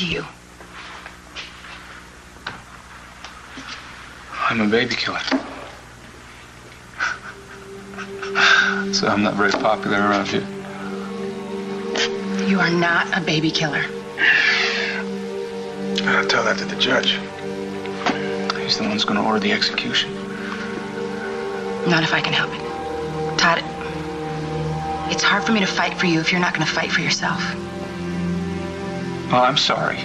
to you? I'm a baby killer. So I'm not very popular around here. You are not a baby killer. I'll tell that to the judge. He's the one who's going to order the execution. Not if I can help it. Todd, it's hard for me to fight for you if you're not going to fight for yourself. Oh, I'm sorry.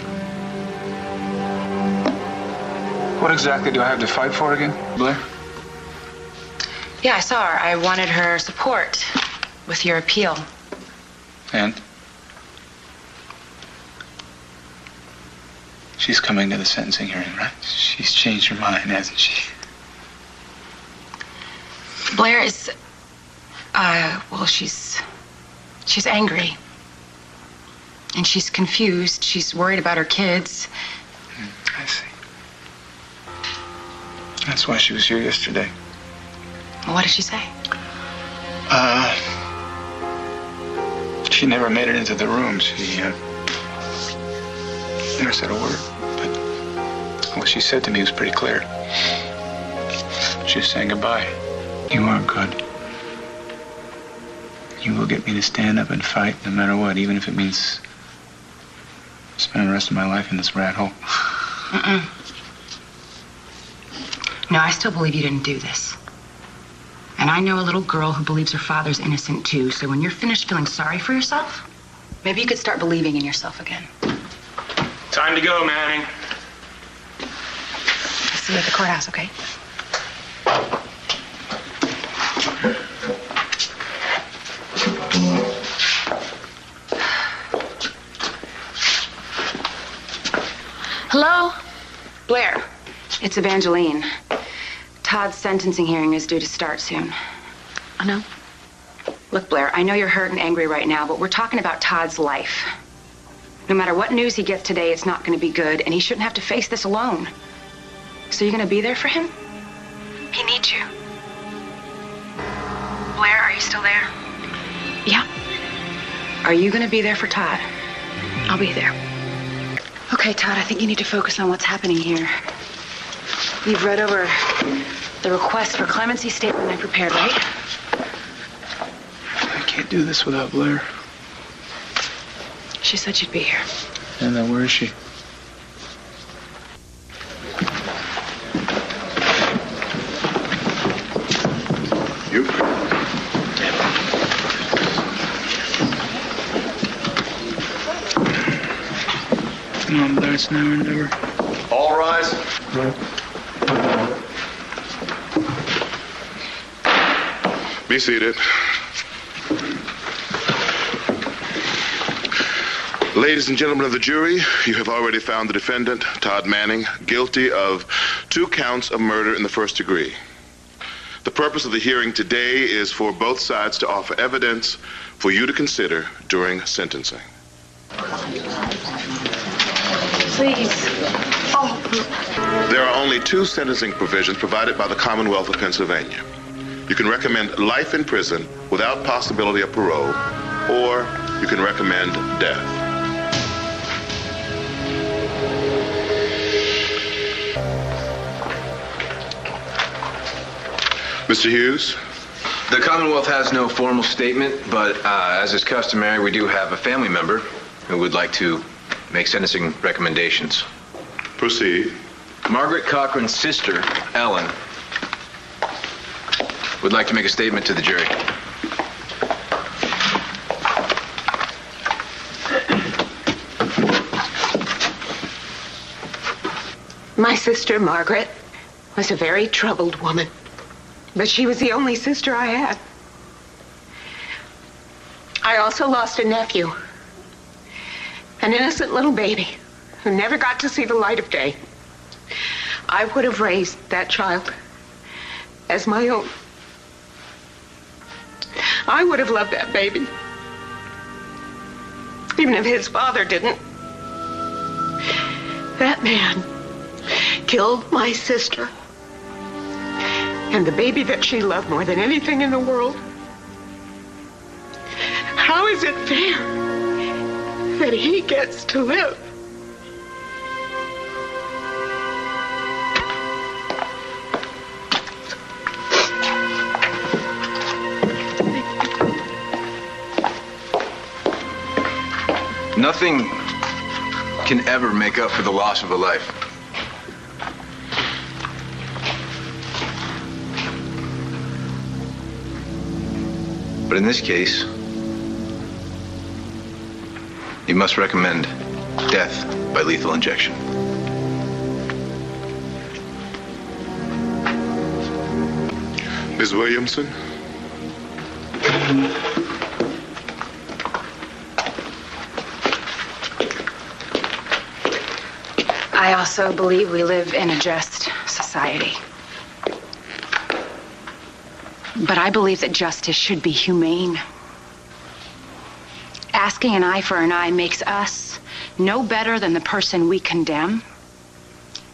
What exactly do I have to fight for again, Blair? Yeah, I saw her. I wanted her support with your appeal. And? She's coming to the sentencing hearing, right? She's changed her mind, hasn't she? Blair is, well, she's angry. And she's confused. She's worried about her kids. I see. That's why she was here yesterday. Well, what did she say? She never made it into the room. She, never said a word. But what she said to me was pretty clear. She was saying goodbye. You aren't good. You will get me to stand up and fight no matter what, even if it means spending the rest of my life in this rat hole. No, I still believe you didn't do this. And I know a little girl who believes her father's innocent too, so when you're finished feeling sorry for yourself, maybe you could start believing in yourself again. Time to go, Manning. I'll see you at the courthouse, okay? Hello? Blair, it's Evangeline. Todd's sentencing hearing is due to start soon. I know. Look, Blair, I know you're hurt and angry right now, but we're talking about Todd's life. No matter what news he gets today, it's not going to be good, and he shouldn't have to face this alone. So you're going to be there for him? He needs you. Blair, are you still there? Yeah. Are you going to be there for Todd? I'll be there. Okay, Todd, I think you need to focus on what's happening here. You've read over the request for clemency statement I prepared, right? I can't do this without Blair. She said she'd be here. And then where is she? You? Come on, Blair, it's now or never. All rise. Be seated. Ladies and gentlemen of the jury, you have already found the defendant, Todd Manning, guilty of 2 counts of murder in the first degree. The purpose of the hearing today is for both sides to offer evidence for you to consider during sentencing. Please. Oh. There are only 2 sentencing provisions provided by the Commonwealth of Pennsylvania. You can recommend life in prison without possibility of parole, or you can recommend death. Mr. Hughes? The Commonwealth has no formal statement, but as is customary, we do have a family member who would like to make sentencing recommendations. Proceed. Margaret Cochran's sister, Ellen, would like to make a statement to the jury. My sister, Margaret, was a very troubled woman, but she was the only sister I had. I also lost a nephew, an innocent little baby who never got to see the light of day. I would have raised that child as my own. I would have loved that baby, even if his father didn't. That man killed my sister and the baby that she loved more than anything in the world. How is it fair that he gets to live Nothing can ever make up for the loss of a life. But in this case, you must recommend death by lethal injection. Ms. Williamson? I also believe we live in a just society. But I believe that justice should be humane. Asking an eye for an eye makes us no better than the person we condemn,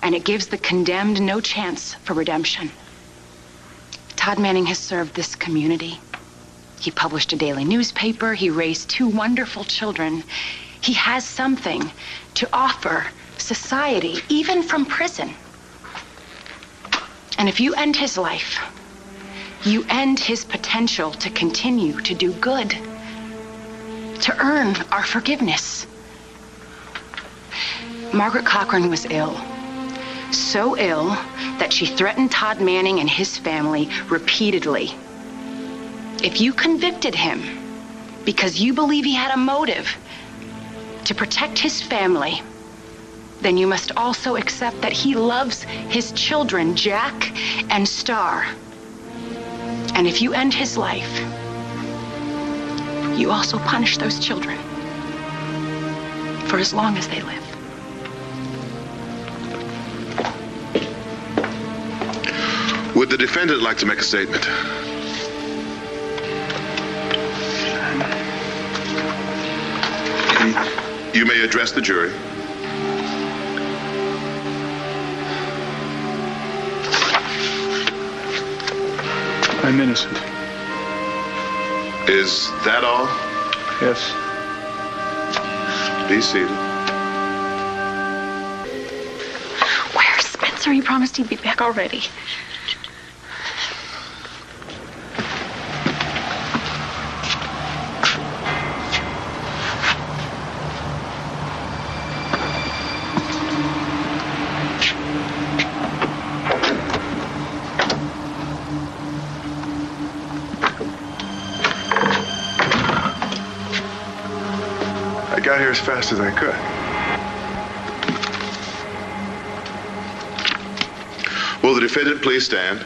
and it gives the condemned no chance for redemption. Todd Manning has served this community. He published a daily newspaper. He raised 2 wonderful children. He has something to offer society, even from prison. And if you end his life, you end his potential to continue to do good, to earn our forgiveness. Margaret Cochran was ill, so ill that she threatened Todd Manning and his family repeatedly. If you convicted him because you believe he had a motive to protect his family, then you must also accept that he loves his children, Jack and Star. And if you end his life, you also punish those children for as long as they live. Would the defendant like to make a statement? You may address the jury. I'm innocent. Is that all? Yes. Be seated. Where's Spencer? He promised he'd be back already. I got here as fast as I could. Will the defendant please stand?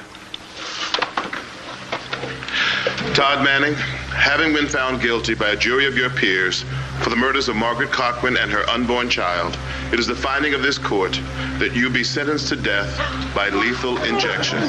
Todd Manning, having been found guilty by a jury of your peers for the murders of Margaret Cochran and her unborn child, it is the finding of this court that you be sentenced to death by lethal injection.